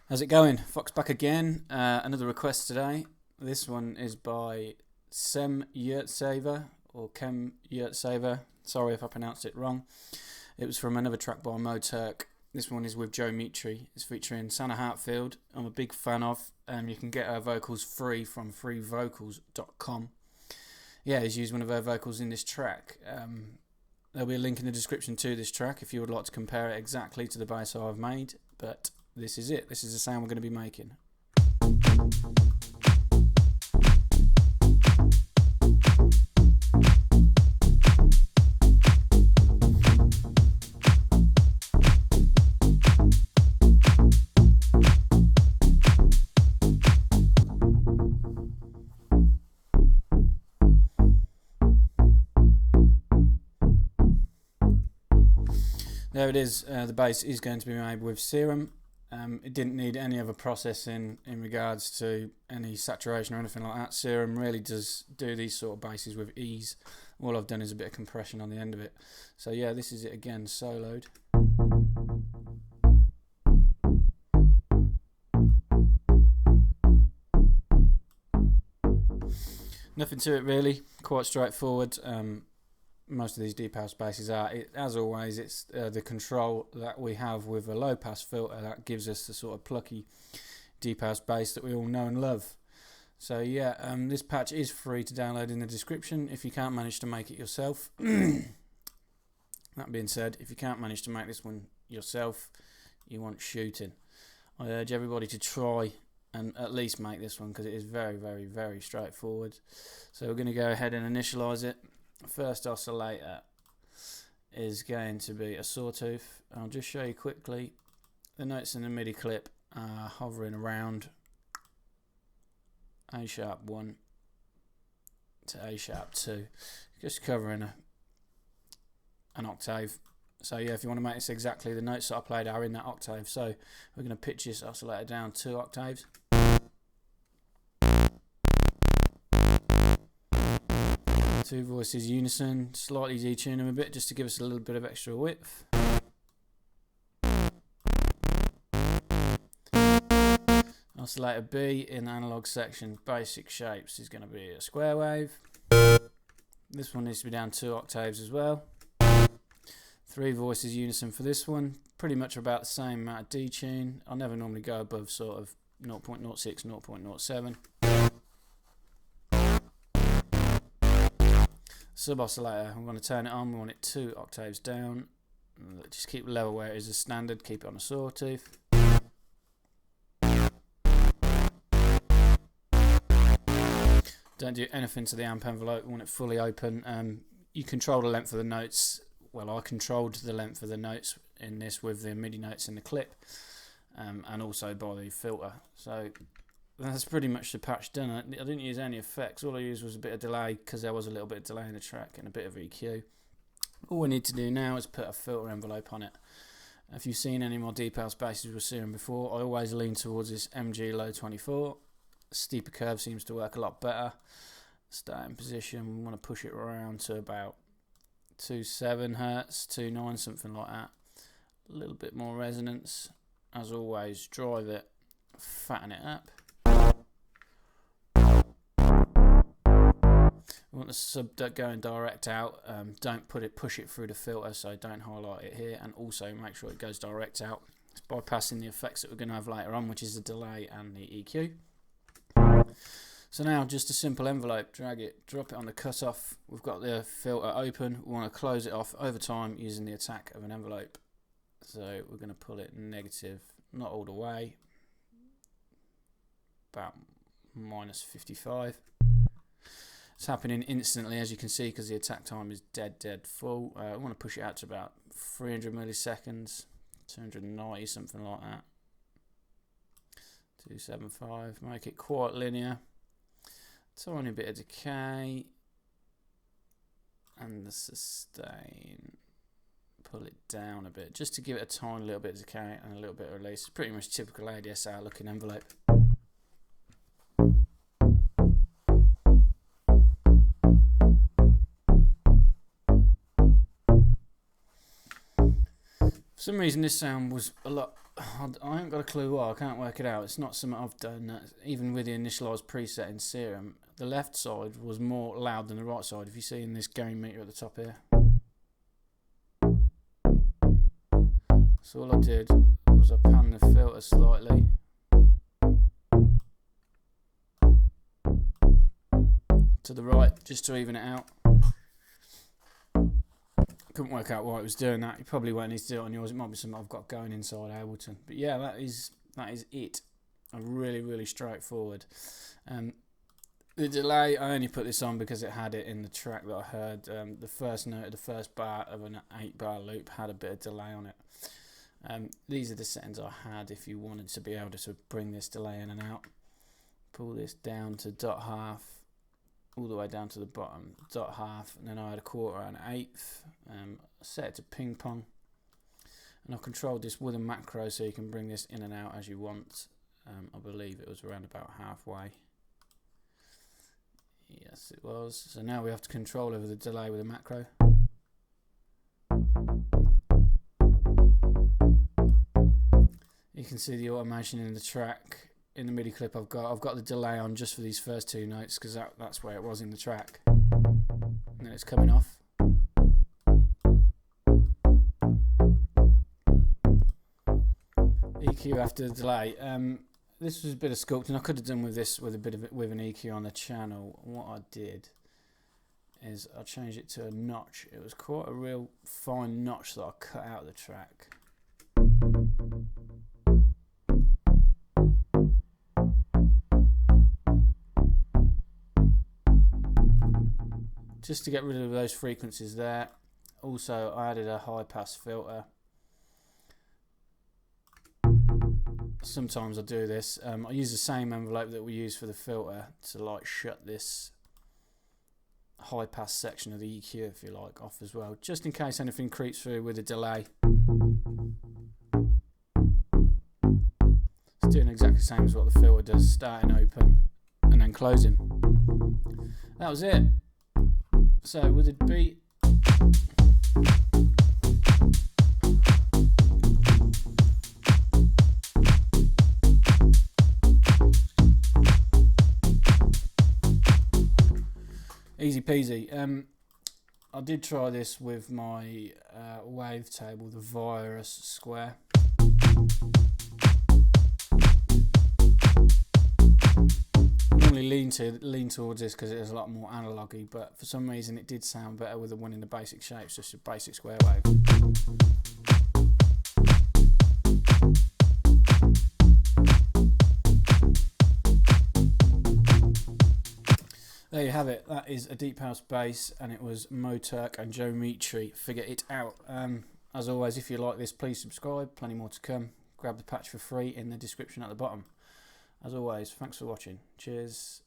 How's it going? Fox back again. Another request today. This one is by Sem Yurtsever or Kem Yurtsever. Sorry if I pronounced it wrong. It was from another track by Moe Turk. This one is with Joe Mitri. It's featuring Sanna Hartfield. I'm a big fan of. You can get her vocals free from freevocals.com. Yeah, he's used one of her vocals in this track. There'll be a link in the description to this track if you would like to compare it exactly to the bass I've made. But this is it. This is the sound we're going to be making. There it is. The bass is going to be made with Serum. It didn't need any other processing in regards to any saturation or anything like that. Serum really does do these sort of basses with ease. All I've done is a bit of compression on the end of it. So yeah, this is it again, soloed. Nothing to it really, quite straightforward. Most of these deep house basses are. As always, it's the control that we have with a low pass filter that gives us the sort of plucky deep house bass that we all know and love. So yeah, this patch is free to download in the description if you can't manage to make it yourself. That being said, if you can't manage to make this one yourself, you want shooting. I urge everybody to try and at least make this one because it is very, very, very straightforward. So we're going to go ahead and initialize it. First oscillator is going to be a sawtooth. I'll just show you quickly. The notes in the MIDI clip are hovering around A sharp 1 to A sharp 2, just covering an octave. So yeah, if you want to make this exactly, the notes that I played are in that octave. So we're going to pitch this oscillator down 2 octaves. Two voices unison, slightly detune them a bit just to give us a little bit of extra width. Oscillator B in the analog section, basic shapes, is going to be a square wave. This one needs to be down 2 octaves as well. 3 voices unison for this one, pretty much about the same amount of detune. I never normally go above sort of 0.06, 0.07. Sub oscillator, we want to turn it on, we want it 2 octaves down. Just keep level where it is as standard, keep it on a sawtooth. Don't do anything to the amp envelope, we want it fully open. You control the length of the notes. Well, I controlled the length of the notes in this with the MIDI notes in the clip, and also by the filter. So that's pretty much the patch done. I didn't use any effects. All I used was a bit of delay because there was a little bit of delay in the track and a bit of EQ. All we need to do now is put a filter envelope on it. If you've seen any more deep house basses with Serum before, I always lean towards this MG Low 24. Steeper curve seems to work a lot better. Starting position, we want to push it around to about 2.7 Hertz, 2.9, something like that. A little bit more resonance. As always, drive it, fatten it up. We want the sub going direct out. Don't push it through the filter, so don't highlight it here, and also make sure it goes direct out. It's bypassing the effects that we're going to have later on, which is the delay and the EQ. So now just a simple envelope, drag it, drop it on the cutoff. We've got the filter open. We want to close it off over time using the attack of an envelope. So we're going to pull it negative, not all the way, about -55. It's happening instantly, as you can see, because the attack time is dead full. I want to push it out to about 300 milliseconds, 290, something like that. 275. Make it quite linear. Tiny bit of decay, and the sustain. Pull it down a bit, just to give it a tiny little bit of decay and a little bit of release. It's pretty much typical ADSR looking envelope. For some reason this sound was a lot I ain't got a clue why. I can't work it out. It's not something I've done. Even with the initialised preset in Serum, the left side was more loud than the right side. If you see in this gain meter at the top here. So all I did was I panned the filter slightly. To the right, just to even it out. Couldn't work out why it was doing that. You probably won't need to do it on yours. It might be something I've got going inside Ableton. But yeah, that is it. Really straightforward. The delay, I only put this on because it had it in the track that I heard. The first note of the first bar of an 8-bar loop had a bit of delay on it. These are the settings I had if you wanted to be able to bring this delay in and out. Pull this down to dot half, all the way down to the bottom, dot half, and then I had a quarter and an eighth. Set it to ping pong, and I've controlled this with a macro so you can bring this in and out as you want. I believe it was around about halfway. Yes, it was. So now we have to control over the delay with a macro. You can see the automation in the track. In the MIDI clip I've got the delay on just for these first two notes because that's where it was in the track. And then it's coming off. EQ after the delay. This was a bit of sculpting. I could have done with this with an EQ on the channel. What I did is I changed it to a notch. It was quite a real fine notch that I cut out of the track. Just to get rid of those frequencies there. Also, I added a high pass filter. Sometimes I do this. I use the same envelope that we use for the filter to like shut this high pass section of the EQ, if you like, off as well, just in case anything creeps through with a delay. It's doing exactly the same as what the filter does, starting open and then closing. That was it. So with a beat, easy peasy. I did try this with my wavetable, the Virus Square. Normally lean towards this because it is a lot more analogy, but for some reason it did sound better with the one in the basic shapes, just a basic square wave. There you have it. That is a deep house bass, and it was Moe Turk and Joe Mitri. Figure it out. As always, if you like this, please subscribe. Plenty more to come. Grab the patch for free in the description at the bottom. As always, thanks for watching. Cheers.